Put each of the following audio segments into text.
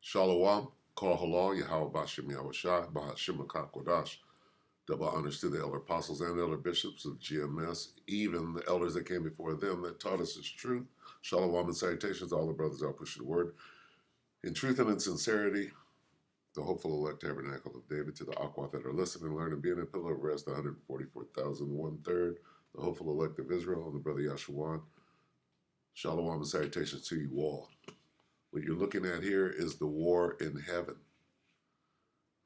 Shalom, Kol Halal, Yahweh Bashem Yahweh Shai, Bahashim Kodash. Double honors to the elder apostles and elder bishops of GMS, even the elders that came before them that taught us His truth. Shalom and salutations to all the brothers out pushing the word. In truth and in sincerity, the hopeful elect tabernacle of David, to the Aquath that are listening, learning, being a pillar of rest, the 144,000, 1/3, the hopeful elect of Israel, and the brother Yashuan. Shalom and salutations to you all. What you're looking at here is the war in heaven.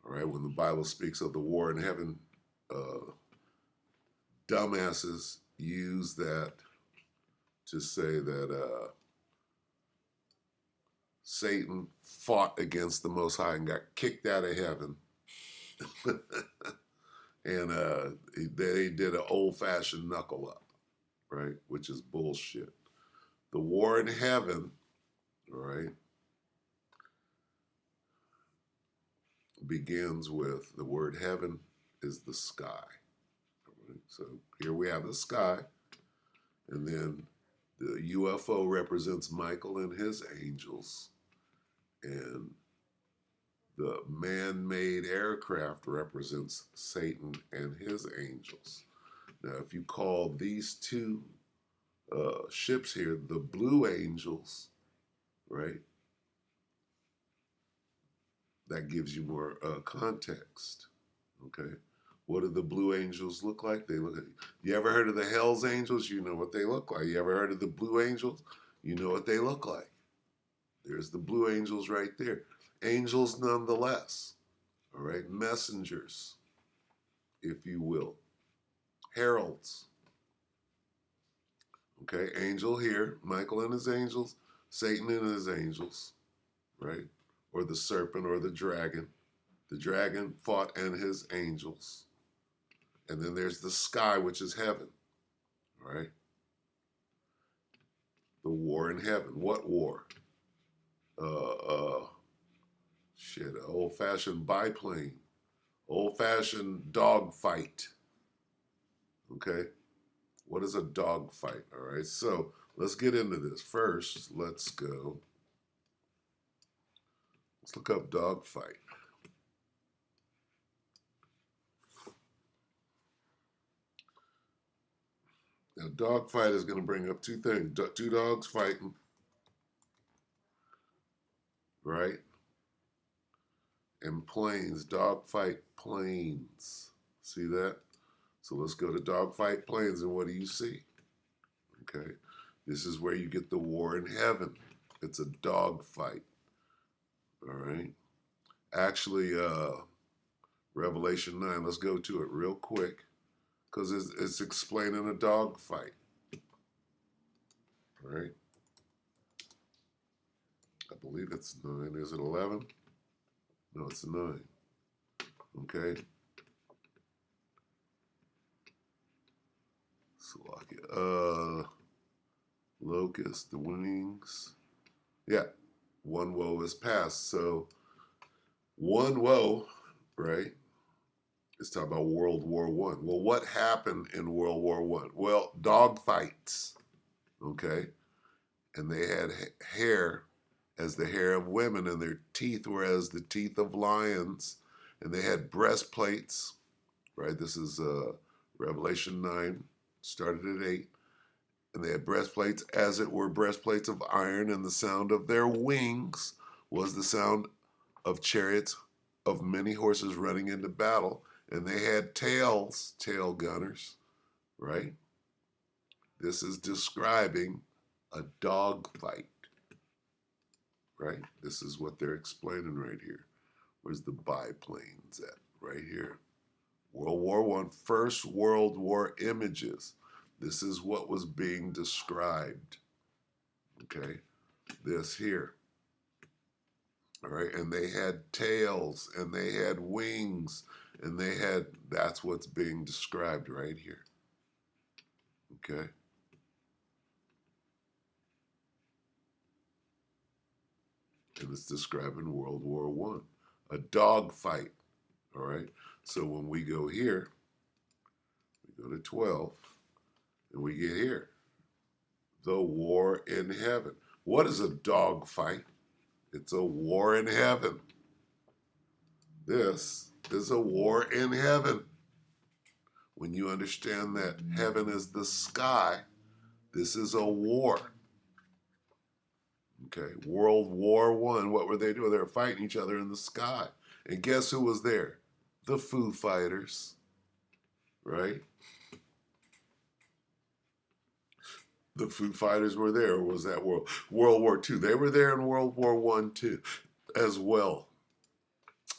All right, when the Bible speaks of the war in heaven, dumbasses use that to say that Satan fought against the Most High and got kicked out of heaven. And they did an old-fashioned knuckle up, right, which is bullshit. The war in heaven, all right, begins with the word heaven is the sky. Right? So here we have the sky, and then the UFO represents Michael and his angels, and the man-made aircraft represents Satan and his angels. Now, if you call these two ships here the blue angels, right, that gives you more context, okay? What do the blue angels look like? They look. You ever heard of the Hell's Angels? You know what they look like. You ever heard of the Blue Angels? You know what they look like. There's the Blue Angels right there. Angels nonetheless, all right? Messengers, if you will. Heralds, okay? Angel here, Michael and his angels, Satan and his angels, right? Or the serpent or the dragon. The dragon fought and his angels. And then there's the sky, which is heaven, right? The war in heaven. What war? An old-fashioned biplane, old-fashioned dog fight. Okay, what is a dog fight? All right, so let's get into this. First, let's look up dog fight. Now, dog fight is going to bring up two things: two dogs fighting, right? And planes, dog fight planes. See that? So let's go to dogfight planes, and what do you see? Okay, this is where you get the war in heaven. It's a dogfight. All right. Actually, Revelation 9. Let's go to it real quick, because it's explaining a dogfight. All right. I believe it's 9. Is it 11? No, it's 9. Okay. Slovakia. Locust, the wings. Yeah. One woe is past. So one woe, right? It's talking about World War I. Well, what happened in World War I? Well, dog fights, okay? And they had hair as the hair of women, and their teeth were as the teeth of lions, and they had breastplates, right? This is Revelation 9, started at 8. And they had breastplates as it were breastplates of iron, and the sound of their wings was the sound of chariots of many horses running into battle. And they had tails, tail gunners, right? This is describing a dog fight, right? This is what they're explaining right here. Where's the biplanes at? Right here. World War I, First World War images. This is what was being described, okay? This here. All right, and they had tails, and they had wings, and that's what's being described right here. Okay? And it's describing World War I. A dog fight. All right? So when we go here, we go to 12, and we get here. The war in heaven. What is a dog fight? It's a war in heaven. This is a war in heaven. When you understand that heaven is the sky, this is a war. Okay, World War I, what were they doing? They were fighting each other in the sky. And guess who was there? The Foo Fighters, right? The Foo Fighters were there, or was that World War II? They were there in World War I too, as well.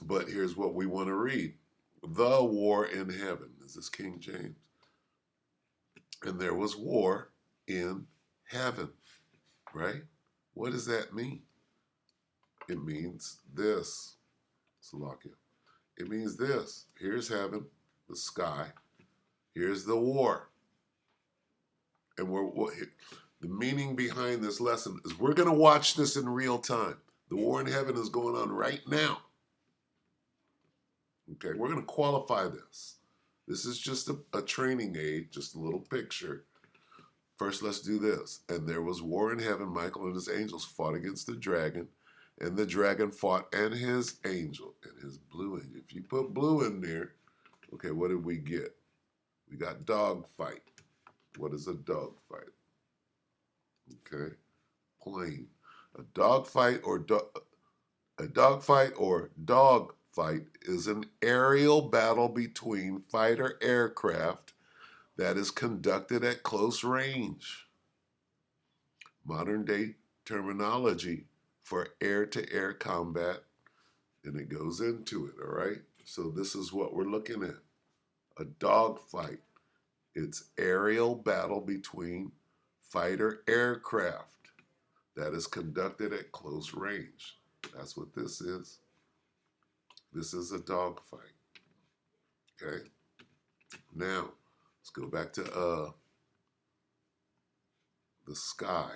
But here's what we want to read. The war in heaven. Is this King James? And there was war in heaven, right? What does that mean? It means this, Salakia. It means this. Here's heaven, the sky. Here's the war. And the meaning behind this lesson is we're going to watch this in real time. The war in heaven is going on right now. Okay, we're going to qualify this. This is just a training aid, just a little picture. First, let's do this. And there was war in heaven. Michael and his angels fought against the dragon. And the dragon fought and his angel and his blue angel. If you put blue in there, okay, what did we get? We got dog fight. What is a dog fight? Okay, plain. A dog fight or dog fight is an aerial battle between fighter aircraft that is conducted at close range. Modern day terminology for air-to-air combat, and it goes into it, all right? So this is what we're looking at. A dog fight. It's aerial battle between fighter aircraft that is conducted at close range. That's what this is. This is a dog fight. Okay? Now, let's go back to the sky.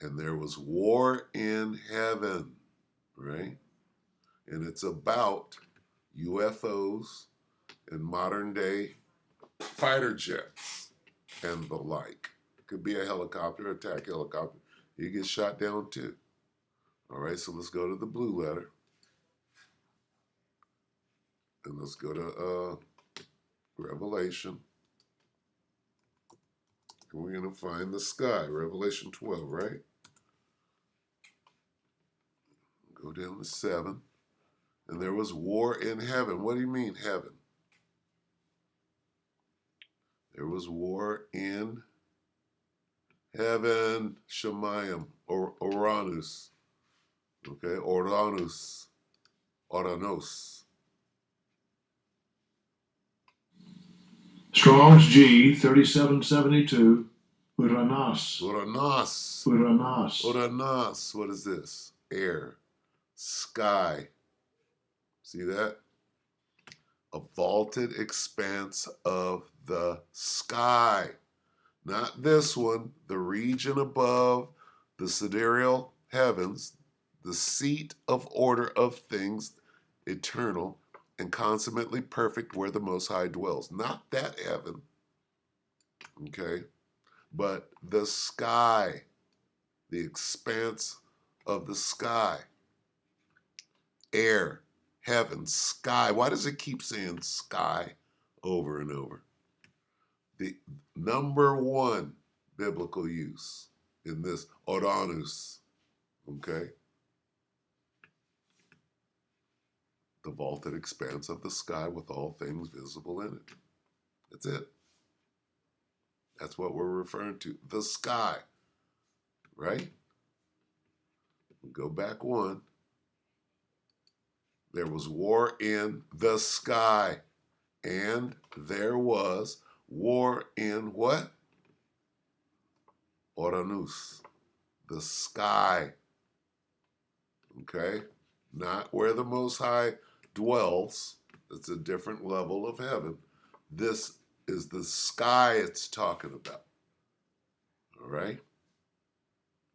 And there was war in heaven, right? And it's about UFOs and modern day fighter jets and the like. Could be a helicopter, attack helicopter. You get shot down too. All right, so let's go to the blue letter. And let's go to Revelation. And we're going to find the sky, Revelation 12, right? Go down to 7. And there was war in heaven. What do you mean, heaven? There was war in heaven, Shemayim, or Uranus. Okay, Uranus. Strong's G 3772. Uranas. Uranas. Uranas. Uranas. What is this? Air. Sky. See that? A vaulted expanse of the sky. Not this one, the region above the sidereal heavens, the seat of order of things eternal and consummately perfect where the Most High dwells. Not that heaven, okay, but the sky, the expanse of the sky. Air, heaven, sky. Why does it keep saying sky over and over? The number one biblical use in this Uranus, okay? The vaulted expanse of the sky with all things visible in it. That's it. That's what we're referring to. The sky, right? Go back one. There was war in the sky, and there was war in what? Uranus, the sky. Okay? Not where the Most High dwells. It's a different level of heaven. This is the sky it's talking about. All right?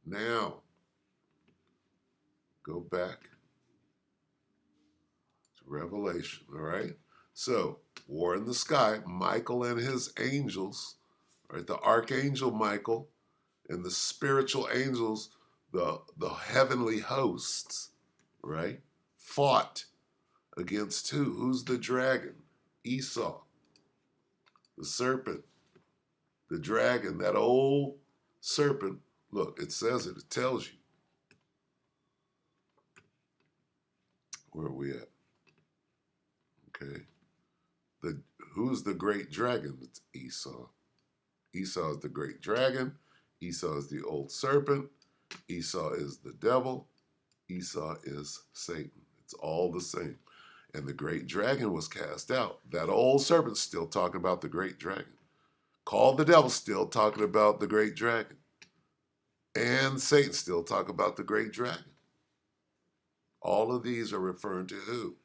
Now, go back to Revelation. All right? So, war in the sky, Michael and his angels, right? The archangel Michael and the spiritual angels the heavenly hosts, right, fought against who? Who's the dragon? Esau, the serpent, the dragon, that old serpent. Look, it says it. It tells you. Where are we at? Okay. Who's the great dragon? It's Esau. Esau is the great dragon. Esau is the old serpent. Esau is the devil. Esau is Satan. It's all the same. And the great dragon was cast out. That old serpent's still talking about the great dragon. Called the devil, still talking about the great dragon. And Satan still talking about the great dragon. All of these are referring to who?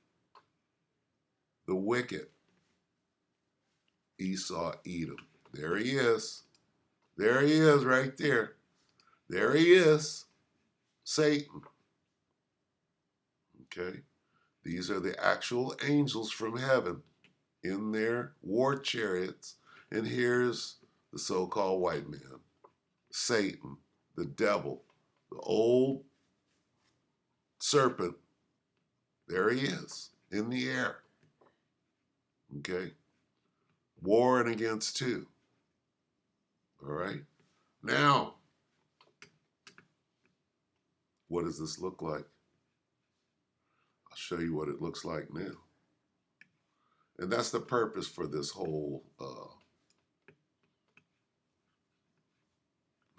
The wicked. Esau, Edom. There he is. There he is right there. There he is. Satan. Okay. These are the actual angels from heaven in their war chariots. And here's the so-called white man, Satan, the devil, the old serpent. There he is in the air. Okay. Warring against two. All right. Now, what does this look like? I'll show you what it looks like now. And that's the purpose for this whole,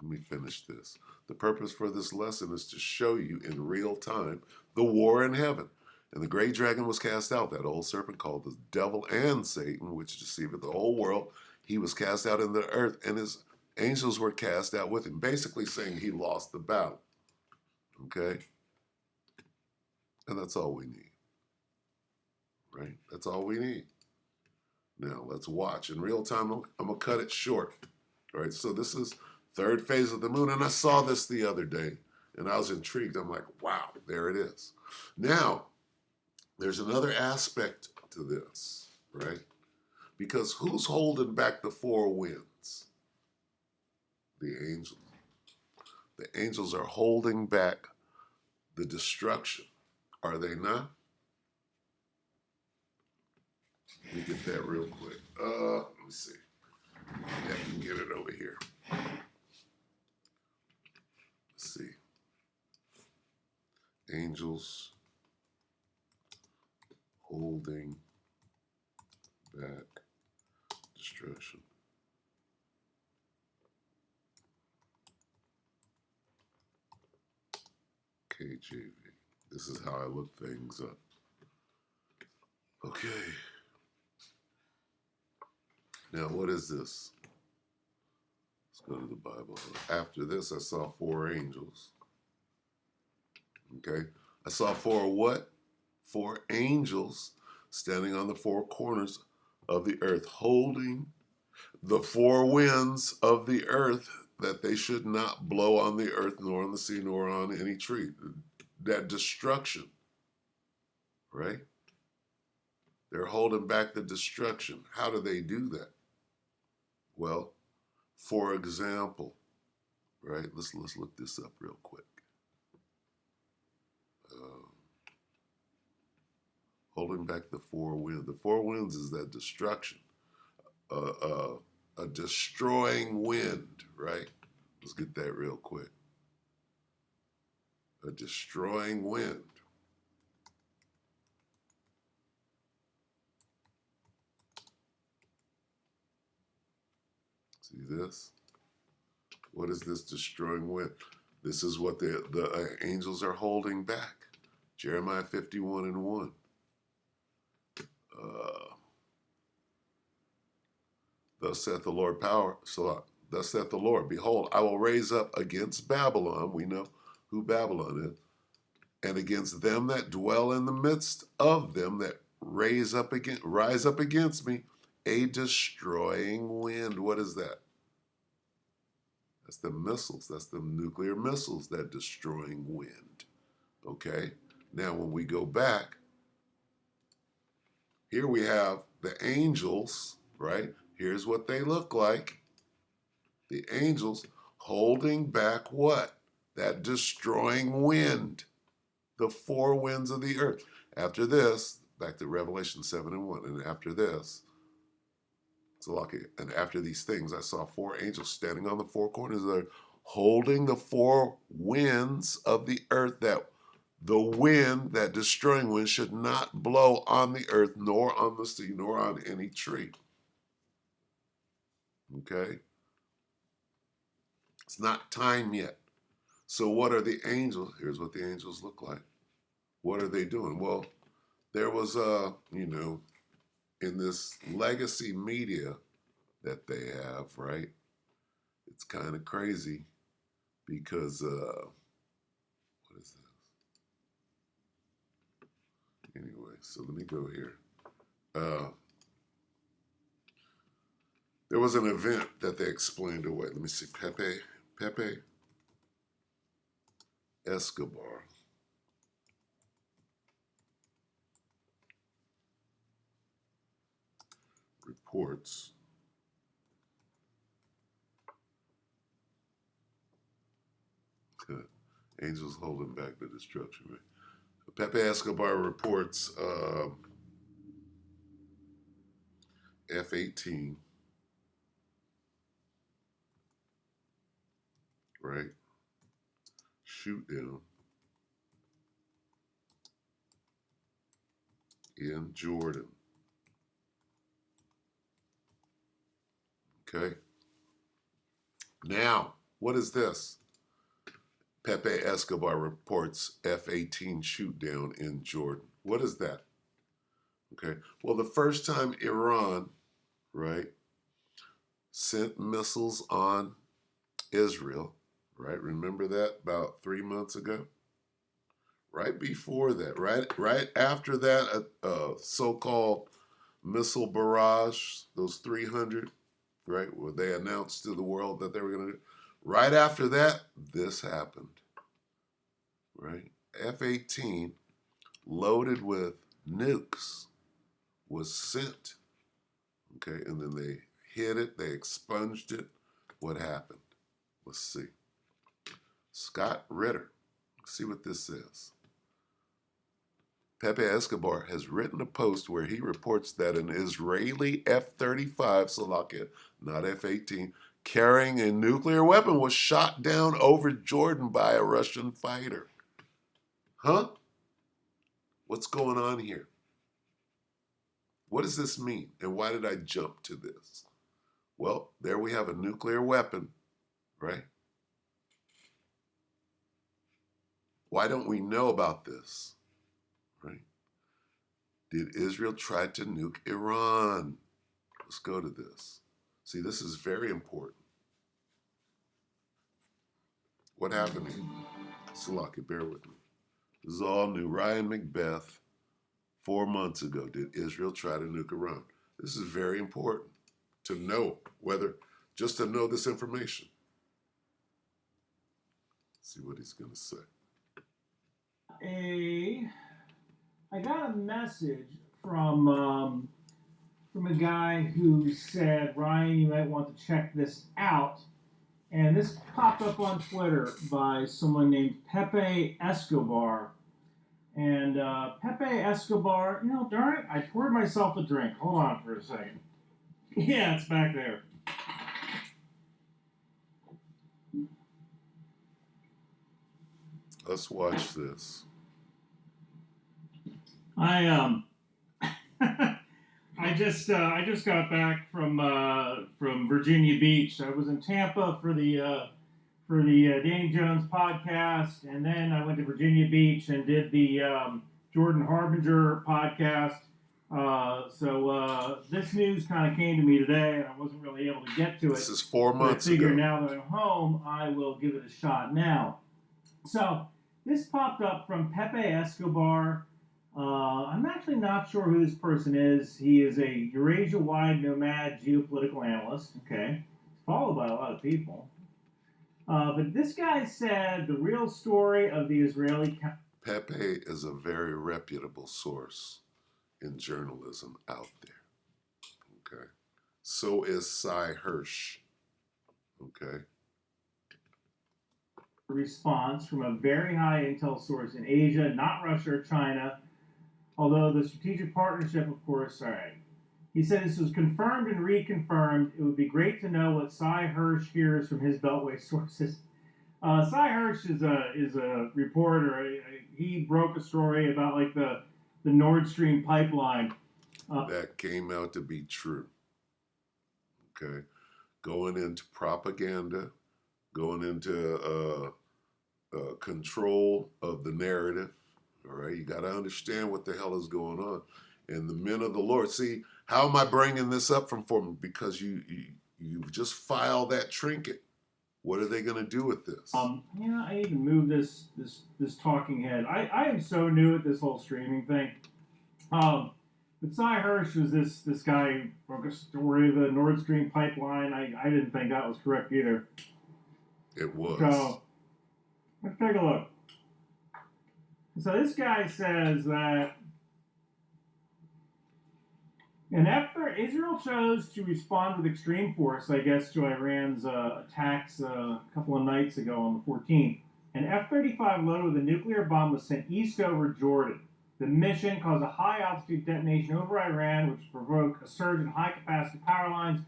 let me finish this. The purpose for this lesson is to show you in real time the war in heaven. And the great dragon was cast out, that old serpent called the devil and Satan, which deceiveth the whole world. He was cast out in the earth, and his angels were cast out with him, basically saying he lost the battle. Okay? And that's all we need. Right? That's all we need. Now, let's watch. In real time, I'm going to cut it short. All right? So this is third phase of the moon, and I saw this the other day, and I was intrigued. I'm like, wow, there it is. Now, there's another aspect to this, right? Because who's holding back the four winds? The angels. The angels are holding back the destruction. Are they not? Let me get that real quick. Let me see. Yeah, I can get it over here. Let's see. Angels holding back destruction. KJV. This is how I look things up. Okay. Now, what is this? Let's go to the Bible. After this, I saw four angels. Okay. I saw four what? Four angels standing on the four corners of the earth, holding the four winds of the earth, that they should not blow on the earth, nor on the sea, nor on any tree. That destruction, right? They're holding back the destruction. How do they do that? Well, for example, right? Let's look this up real quick. Holding back the four winds. The four winds is that destruction. A destroying wind, right? Let's get that real quick. A destroying wind. See this? What is this destroying wind? This is what the angels are holding back. Jeremiah 51:1. Thus saith the Lord thus saith the Lord, behold, I will raise up against Babylon, we know who Babylon is, and against them that dwell in the midst of them that rise up against me, a destroying wind. What is that? That's the missiles. That's the nuclear missiles, that destroying wind. Okay? Now, when we go back, here we have the angels, right? Here's what they look like. The angels holding back what? that destroying wind, the four winds of the earth. After this, back to Revelation 7 and 1, and after this, so lucky, and after these things, I saw four angels standing on the four corners of the earth, holding the four winds of the earth, that the wind, that destroying wind, should not blow on the earth, nor on the sea, nor on any tree. Okay? It's not time yet. So what are the angels? Here's what the angels look like. What are they doing? Well, there was in this legacy media that they have, right? It's kind of crazy because what is this? Anyway, so let me go here. There was an event that they explained away. Let me see. Pepe Escobar. Reports angels holding back the destruction. Right? Pepe Escobar reports F-18, right? Shoot down in Jordan. Okay. Now, what is this? Pepe Escobar reports F-18 shoot down in Jordan. What is that? Okay. Well, the first time Iran, right, sent missiles on Israel, right? Remember that about 3 months ago? Right before that, right after that, so-called missile barrage, those 300, right, where they announced to the world that they were going to do. Right after that, this happened, right? F-18 loaded with nukes was sent, okay, and then they hit it, they expunged it. What happened? Let's see. Scott Ritter, see what this says. Pepe Escobar has written a post where he reports that an Israeli F-35, Salakia, not F-18, carrying a nuclear weapon was shot down over Jordan by a Russian fighter. Huh? What's going on here? What does this mean? And why did I jump to this? Well, there we have a nuclear weapon, right? Why don't we know about this? Right? Did Israel try to nuke Iran? Let's go to this. See, this is very important. What happened here? Salaki, bear with me. This is all new. Ryan Macbeth, 4 months ago, did Israel try to nuke Iran? This is very important to know, just to know this information. Let's see what he's going to say. I got a message from a guy who said, Ryan, you might want to check this out. And this popped up on Twitter by someone named Pepe Escobar. And Pepe Escobar, darn it, I poured myself a drink. Hold on for a second. Yeah, it's back there. Let's watch this. I just got back from Virginia Beach. I was in Tampa for the Danny Jones podcast, and then I went to Virginia Beach and did the Jordan Harbinger podcast. So this news kind of came to me today, and I wasn't really able to get to it. This is 4 months I figure ago. now that I'm home, I will give it a shot now. So this popped up from Pepe Escobar. I'm actually not sure who this person is. He is a Eurasia-wide nomad geopolitical analyst. Okay, he's followed by a lot of people. But this guy said the real story of the Israeli... Pepe is a very reputable source in journalism out there. Okay. So is Cy Hirsch. Okay. response from a very high intel source in Asia, not Russia or China, although the strategic partnership, of course, all right. He said this was confirmed and reconfirmed. It would be great to know what Cy Hirsch hears from his Beltway sources. Cy Hirsch is a reporter. He broke a story about like the Nord Stream pipeline. That came out to be true. Okay, going into propaganda, going into control of the narrative. All right, you got to understand what the hell is going on. And the men of the Lord. See, how am I bringing this up from for? Because you just filed that trinket. What are they going to do with this? Yeah, I need to move this talking head. I am so new at this whole streaming thing. But Cy Hirsch was this guy who broke a story of the Nord Stream pipeline. I didn't think that was correct either. It was. So let's take a look. So this guy says that and after Israel chose to respond with extreme force, I guess, to Iran's attacks a couple of nights ago on the 14th, an F-35 loaded with a nuclear bomb was sent east over Jordan. The mission caused a high-altitude detonation over Iran, which provoked a surge in high-capacity power lines,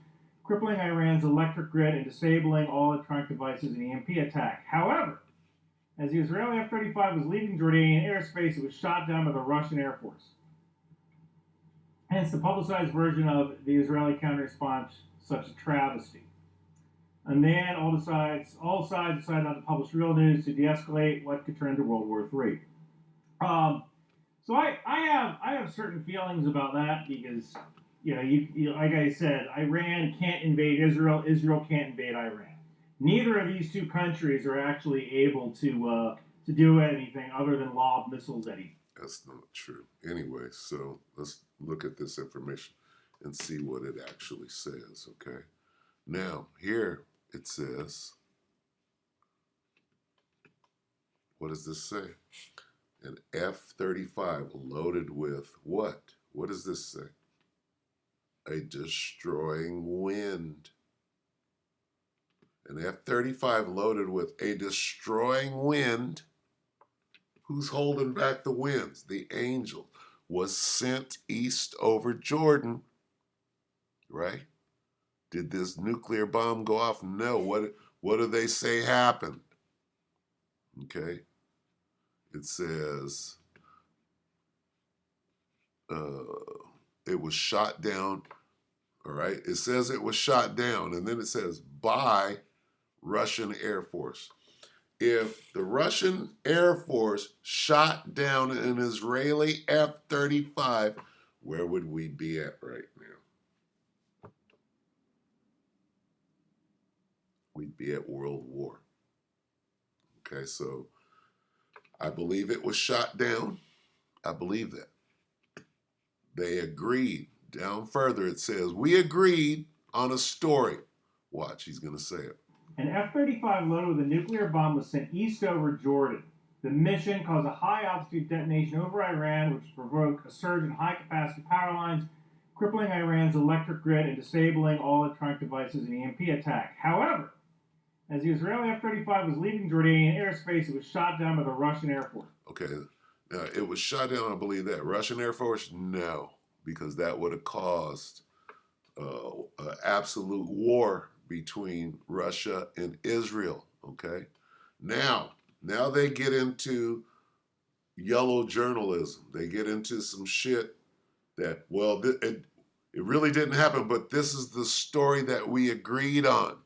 crippling Iran's electric grid and disabling all electronic devices in the EMP attack. However, as the Israeli F-35 was leaving Jordanian airspace, it was shot down by the Russian Air Force. Hence the publicized version of the Israeli counter-response, such a travesty. And then all sides decided not to publish real news to de-escalate what could turn into World War III. So I have certain feelings about that because you like I said, Iran can't invade Israel. Israel can't invade Iran. Neither of these two countries are actually able to do anything other than lob missiles at each. That's not true. Anyway, so let's look at this information and see what it actually says, okay? Now, here it says, what does this say? An F-35 loaded with what? What does this say? A destroying wind. An F-35 loaded with a destroying wind. Who's holding back the winds? The angel was sent east over Jordan, right? Did this nuclear bomb go off? No. What do they say happened? Okay. It says it was shot down. All right. It says it was shot down, and then it says by Russian Air Force. If the Russian Air Force shot down an Israeli F-35, where would we be at right now? We'd be at World War. Okay, so I believe it was shot down. I believe that. They agreed. Down further, it says, we agreed on a story. Watch, he's going to say it. An F-35 loaded with a nuclear bomb was sent east over Jordan. The mission caused a high-altitude detonation over Iran, which provoked a surge in high-capacity power lines, crippling Iran's electric grid and disabling all electronic devices in the EMP attack. However, as the Israeli F-35 was leaving Jordanian airspace, it was shot down by the Russian Air Force. Okay, it was shot down, I believe that. Russian Air Force? No, because that would have caused an absolute war between Russia and Israel, okay? Now they get into yellow journalism. They get into some shit that, well, it really didn't happen, but this is the story that we agreed on.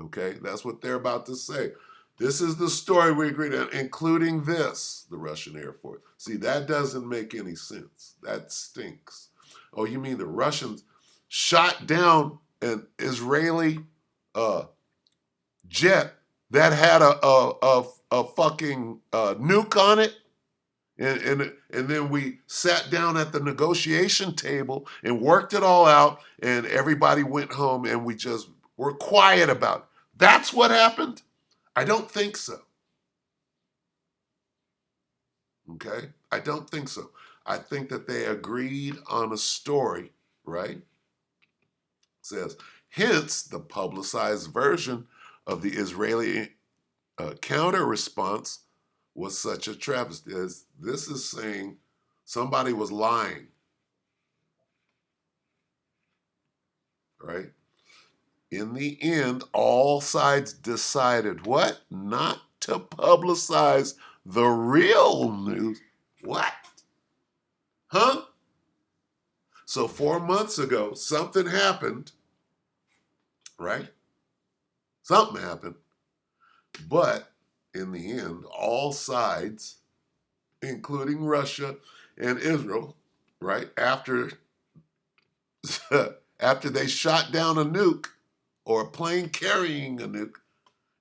Okay, that's what they're about to say. This is the story we agreed on, including this, the Russian Air Force. See, that doesn't make any sense. That stinks. Oh, you mean the Russians shot down an Israeli jet that had a fucking nuke on it, and then we sat down at the negotiation table and worked it all out, and everybody went home, and we just were quiet about it. That's what happened? I don't think so. Okay? I don't think so. I think that they agreed on a story, right? It says, hence the publicized version of the Israeli counter response was such a travesty. As this is saying somebody was lying, right? In the end, all sides decided what? Not to publicize the real news. What? Huh? So 4 months ago, something happened, right? Something happened. But in the end, all sides, including Russia and Israel, right, after after they shot down a nuke or a plane carrying a nuke,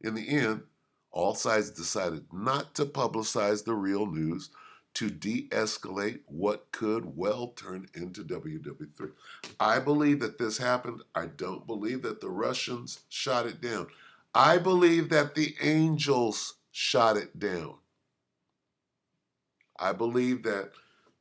in the end, all sides decided not to publicize the real news to de-escalate what could well turn into WW3. I believe that this happened. I don't believe that the Russians shot it down. I believe that the angels shot it down. I believe that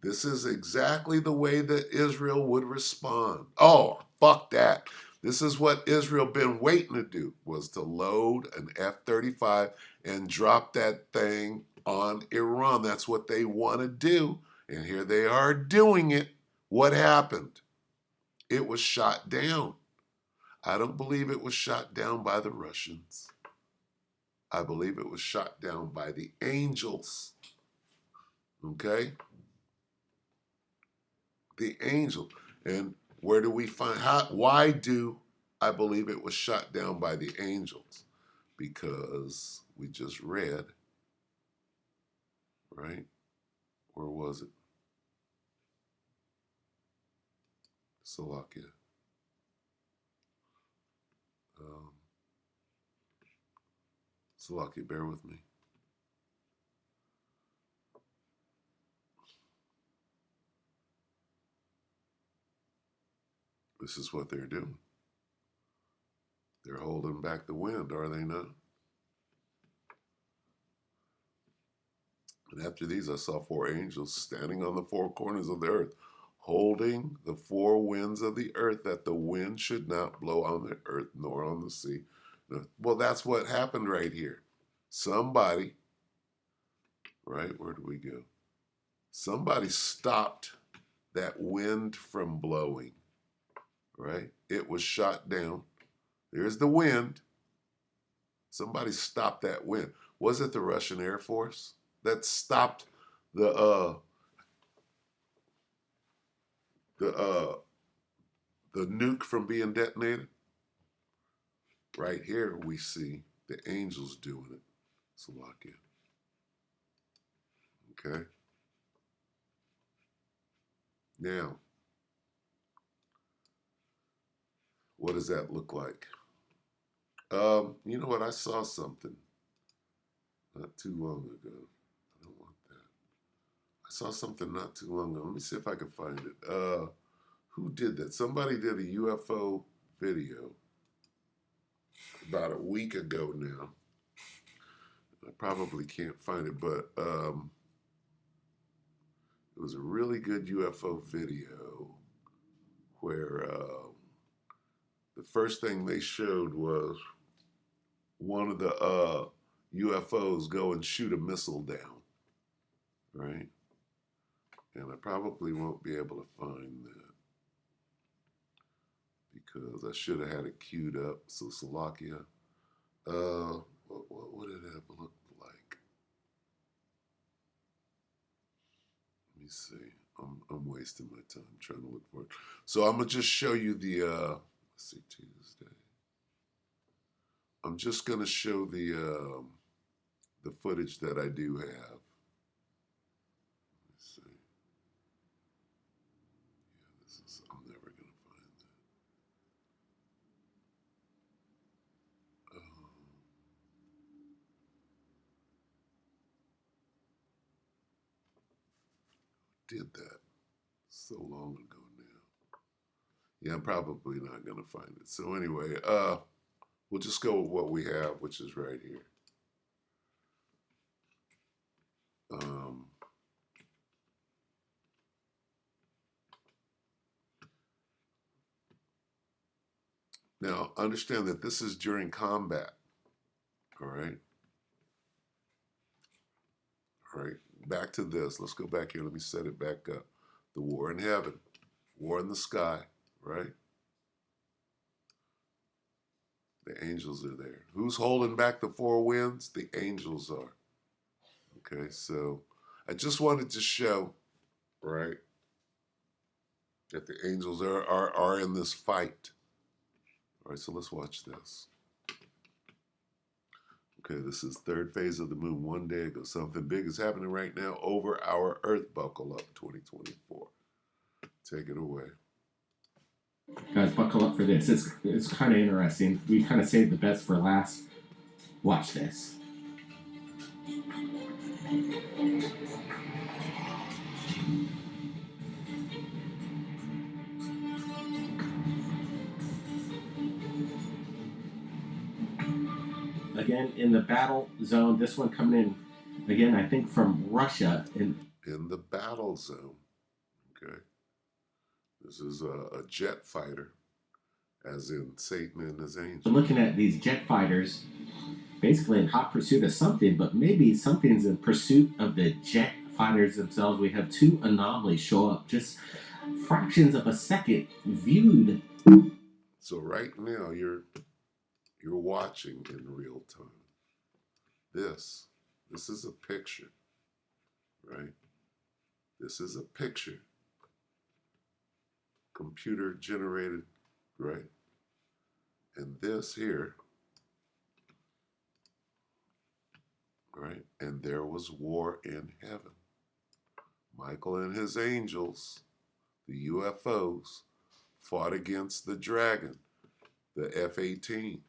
this is exactly the way that Israel would respond. Oh, fuck that. This is what Israel been waiting to do, was to load an F-35 and drop that thing on Iran. That's what they want to do. And here they are doing it. What happened? It was shot down. I don't believe it was shot down by the Russians. I believe it was shot down by the angels. Okay? The angel. And where do we find why do I believe it was shot down by the angels? Because we just read, right? Where was it? Salakia. Um, Salakia, bear with me. This is what they're doing. They're holding back the wind, are they not? And after these, I saw four angels standing on the four corners of the earth, holding the four winds of the earth, that the wind should not blow on the earth nor on the sea. Well, that's what happened right here. Somebody, right, where do we go? Somebody stopped that wind from blowing, right? It was shot down. There's the wind. Somebody stopped that wind. Was it the Russian Air Force that stopped the nuke from being detonated? Right here we see the angels doing it. Salakia. Okay. Now, what does that look like? You know what? I saw something not too long ago. I don't want that. I saw something not too long ago. Let me see if I can find it. Who did that? Somebody did a UFO video about a week ago now. I probably can't find it, but it was a really good UFO video where the first thing they showed was one of the UFOs go and shoot a missile down, right? And I probably won't be able to find that because I should have had it queued up. So Salakia, what would it have looked like? Let me see. I'm wasting my time trying to look for it. So I'm gonna just show you the let's see, Tuesday. I'm just gonna show the footage that I do have. Let's see. Yeah, this is, I'm never gonna find that. Did that so long ago now. Yeah, I'm probably not gonna find it. So anyway, we'll just go with what we have, which is right here. Um, Now, understand that this is during combat, all right? All right, back to this. Let's go back here. Let me set it back up. The war in heaven, war in the sky, right? The angels are there. Who's holding back the four winds? The angels are. Okay, so I just wanted to show, right, that the angels are in this fight. All right, so let's watch this. Okay, this is third phase of the moon. One day ago, something big is happening right now over our Earth. Buckle up, 2024. Take it away. Guys, buckle up for this. It's kind of interesting. We kind of saved the best for last. Watch this. Again, in the battle zone, this one coming in, again, I think from Russia. In the battle zone, okay? This is a jet fighter, as in Satan and his angels. We're looking at these jet fighters, basically in hot pursuit of something, but maybe something's in pursuit of the jet fighters themselves. We have two anomalies show up, just fractions of a second viewed. So right now, you're watching in real time. This is a picture, right? This is a picture. Computer generated, right? And this here, right? And there was war in heaven. Michael and his angels, the UFOs, fought against the dragon, the F-18.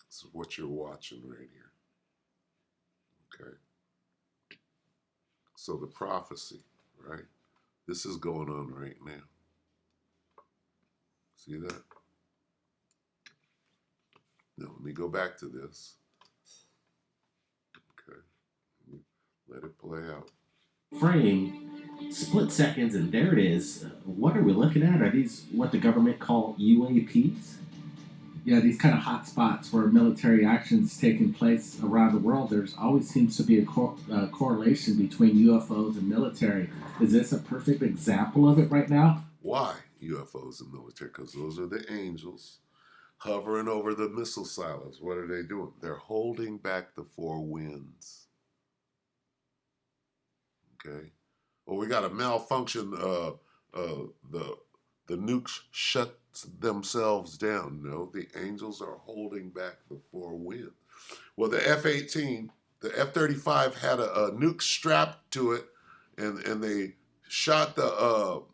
This is what you're watching right here. Okay. So the prophecy, right? This is going on right now. See that? Now, let me go back to this. Okay. Let it play out. Frame, split seconds, and there it is. What are we looking at? Are these what the government call UAPs? Yeah, these kind of hot spots where military action's taking place around the world, there's always seems to be a correlation between UFOs and military. Is this a perfect example of it right now? Why UFOs and military? Because those are the angels hovering over the missile silos. What are they doing? They're holding back the four winds. Okay. Well, we got a malfunction. The nukes shut themselves down. No, the angels are holding back the four winds. Well, the F-18, the F-35 had a nuke strapped to it, and they shot the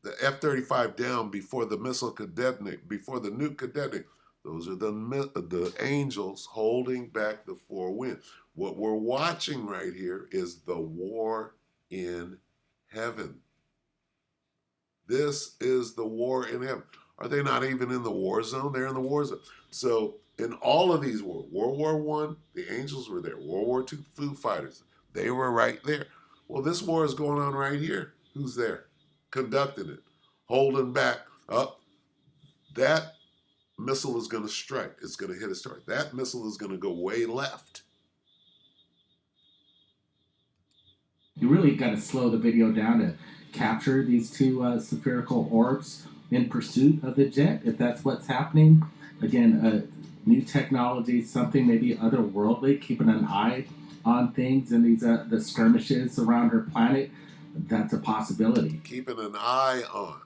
F-35 down before the missile could detonate, before the nuke could detonate. Those are the angels holding back the four winds. What we're watching right here is the war in heaven. This is the war in heaven. Are they not even in the war zone? They're in the war zone. So in all of these wars, World War I, the angels were there. World War II, Foo Fighters, they were right there. Well, this war is going on right here. Who's there? Conducting it, holding back. Up. That missile is going to strike. It's going to hit its target. That missile is going to go way left. You really got to slow the video down to capture these two spherical orbs in pursuit of the jet, if that's what's happening. Again, new technology, something maybe otherworldly, keeping an eye on things and these the skirmishes around her planet. That's a possibility. Keeping an eye on,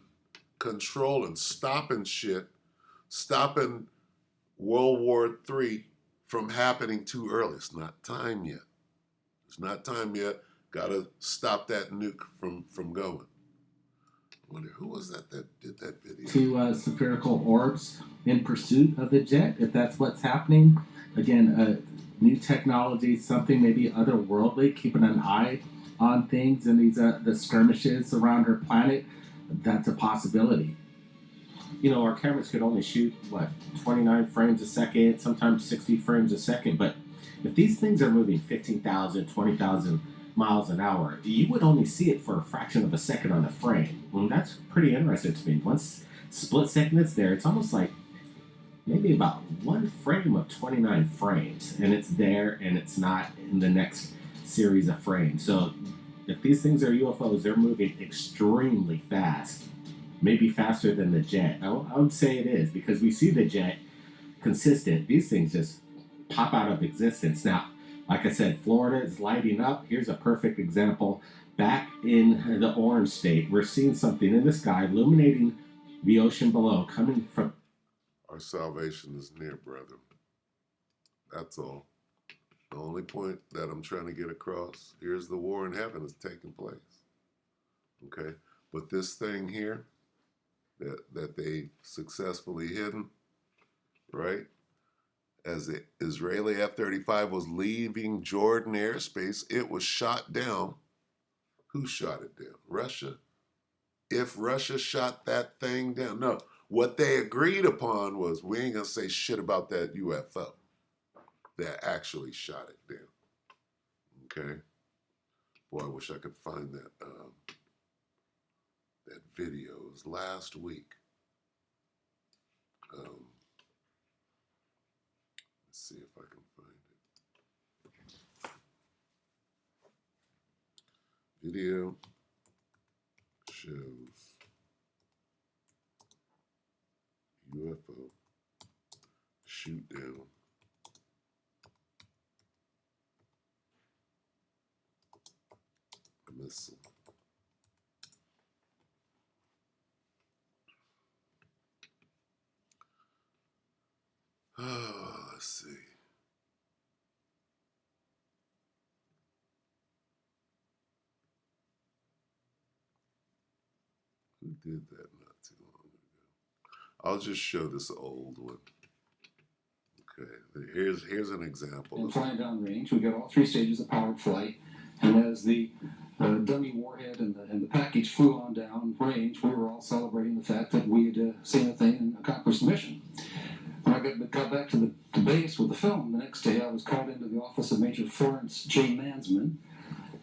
controlling, stopping shit, stopping World War III from happening too early. It's not time yet. It's not time yet. Got to stop that nuke from going. I wonder who was that did that video? Two spherical orbs in pursuit of the jet, if that's what's happening. Again, new technology, something maybe otherworldly, keeping an eye on things and these the skirmishes around her planet. That's a possibility. You know, our cameras could only shoot, 29 frames a second, sometimes 60 frames a second. But if these things are moving 15,000, 20,000 miles an hour, you would only see it for a fraction of a second on the frame. And that's pretty interesting to me. Once split second it's there, it's almost like maybe about one frame of 29 frames, and it's there and it's not in the next series of frames. So if these things are UFOs, they're moving extremely fast, maybe faster than the jet. I would say it is because we see the jet consistent. These things just pop out of existence. Now, like I said, Florida is lighting up. Here's a perfect example. Back in the orange state, we're seeing something in the sky illuminating the ocean below, coming from. Our salvation is near, brethren. That's all. The only point that I'm trying to get across, here's the war in heaven is taking place. Okay? But this thing here that they successfully hidden, right? As the Israeli F-35 was leaving Jordan airspace, it was shot down. Who shot it down? Russia. If Russia shot that thing down, no. What they agreed upon was we ain't gonna say shit about that UFO that actually shot it down. Okay. Boy, I wish I could find that video. It was last week. Let's see if I can find it. Video shows UFO shoot down missile. Oh, let's see. Who did that not too long ago? I'll just show this old one. Okay, here's an example. And flying down range, we got all three stages of powered flight, and as the dummy warhead and the package flew on down range, we were all celebrating the fact that we had seen a thing and accomplished the mission. When I got back to the base with the film, the next day I was called into the office of Major Florence J. Mansman,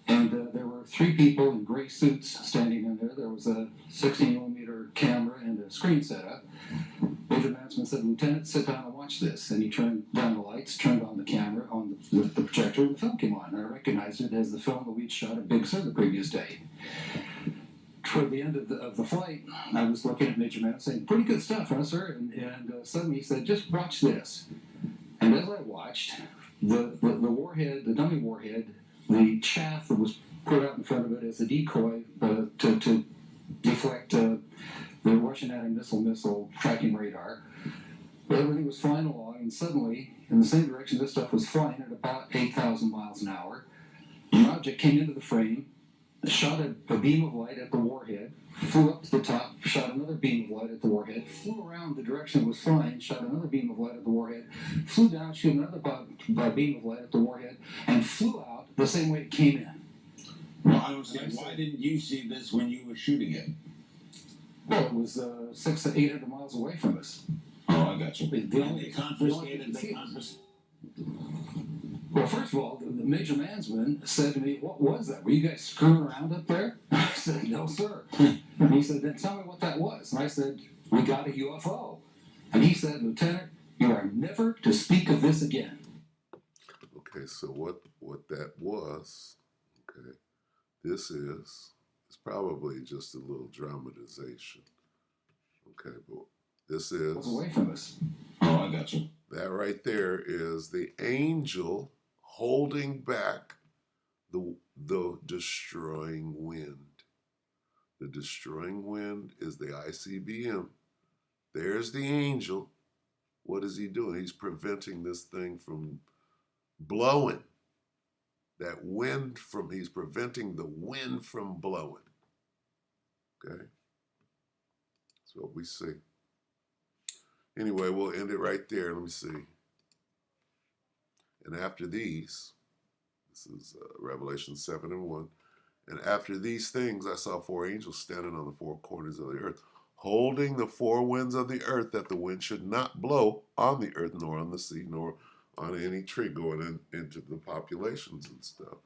and there were three people in gray suits standing in there. There was a 16mm camera and a screen setup. Major Mansman said, "Lieutenant, sit down and watch this." And he turned down the lights, turned on the camera, on the projector, and the film came on. And I recognized it as the film that we'd shot at Big Sur the previous day. Toward the end of the flight, I was looking at Major Mansman saying, "Pretty good stuff, huh, sir?" And suddenly he said, "Just watch this." And as I watched, the warhead, the dummy warhead, the chaff that was put out in front of it as a decoy to deflect the Russian anti-missile tracking radar. But everything was flying along, and suddenly, in the same direction this stuff was flying at about 8,000 miles an hour, an object came into the frame, shot a beam of light at the warhead, flew up to the top, shot another beam of light at the warhead, flew around the direction it was flying, shot another beam of light at the warhead, flew down, shot another beam of light at the warhead, and flew out the same way it came in. Well, I don't see why didn't you see this when you were shooting it? Well, it was 600 to 800 miles away from us. Oh, I got you. And they confiscated. They confiscated. Well, first of all, the Major Mansman said to me, "What was that? Were you guys screwing around up there?" I said, "No, sir." And he said, "Then tell me what that was." And I said, "We got a UFO." And he said, "Lieutenant, you are never to speak of this again." Okay, so what that was, okay, this is probably just a little dramatization. Okay, but this is Away from us. Oh, I got you. that right there is the angel holding back the destroying wind. The destroying wind is the ICBM. There's the angel. What is he doing? He's preventing this thing from blowing. He's preventing the wind from blowing. Okay? That's what we see. Anyway, we'll end it right there. Let me see. And after these, this is Revelation 7:1. And after these things, I saw four angels standing on the four corners of the earth, holding the four winds of the earth, that the wind should not blow on the earth, nor on the sea, nor on any tree, going into the populations and stuff.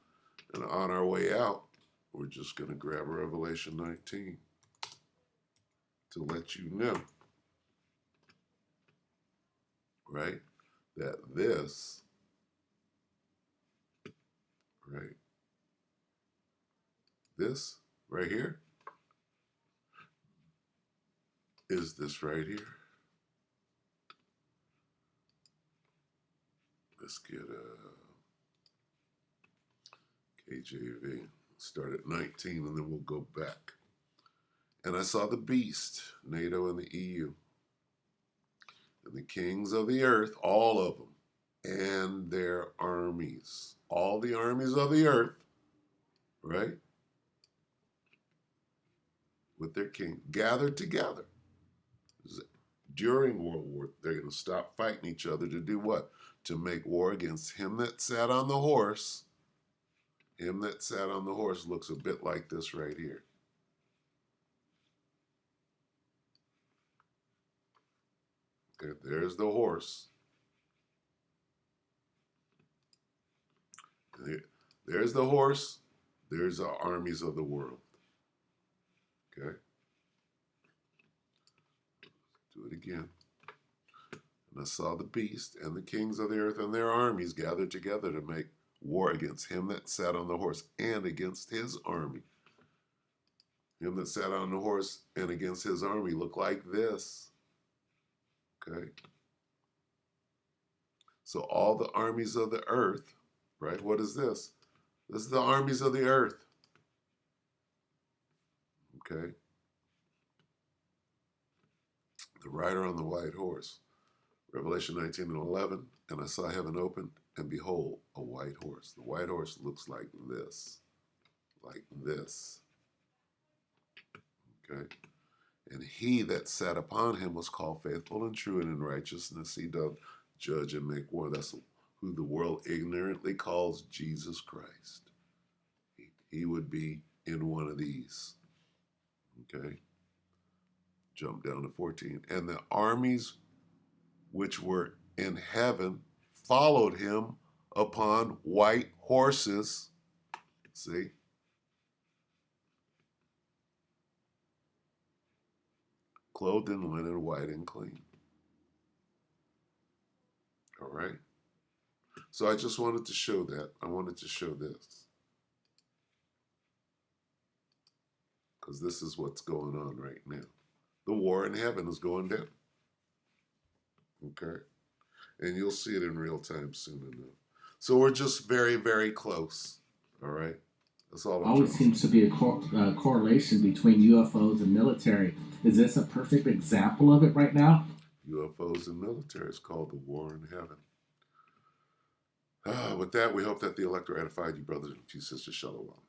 And on our way out, we're just going to grab Revelation 19 to let you know right? That this, right? This right here is this right here. Let's get KJV. Start at 19 and then we'll go back. And I saw the beast, NATO and the EU, and the kings of the earth, all of them, and their armies. All the armies of the earth, right? With their king, gathered together. During World War, they're going to stop fighting each other to do what? To make war against him that sat on the horse. Him that sat on the horse looks a bit like this right here. Okay, there's the horse. There's the horse. There's the armies of the world. Okay. Do it again. And I saw the beast and the kings of the earth and their armies gathered together to make war against him that sat on the horse and against his army. Him that sat on the horse and against his army looked like this. Okay. So all the armies of the earth, right? What is this? This is the armies of the earth. Okay. The rider on the white horse. Revelation 19 and 11. And I saw heaven open, and behold, a white horse. The white horse looks like this. Like this. Okay. And he that sat upon him was called faithful and true, and in righteousness he doth judge and make war. That's who the world ignorantly calls Jesus Christ. He would be in one of these. Okay. Jump down to 14. And the armies which were in heaven followed him upon white horses. See? Clothed in linen, white and clean. All right. So I just wanted to show that. I wanted to show this. Because this is what's going on right now. The war in heaven is going down. Okay. And you'll see it in real time soon enough. So we're just very, very close. All right. That's all. Always seems to be a correlation between UFOs and military. Is this a perfect example of it right now? UFOs and military is called the war in heaven. With that, we hope that the elector edified you, brothers and sisters. Shalom.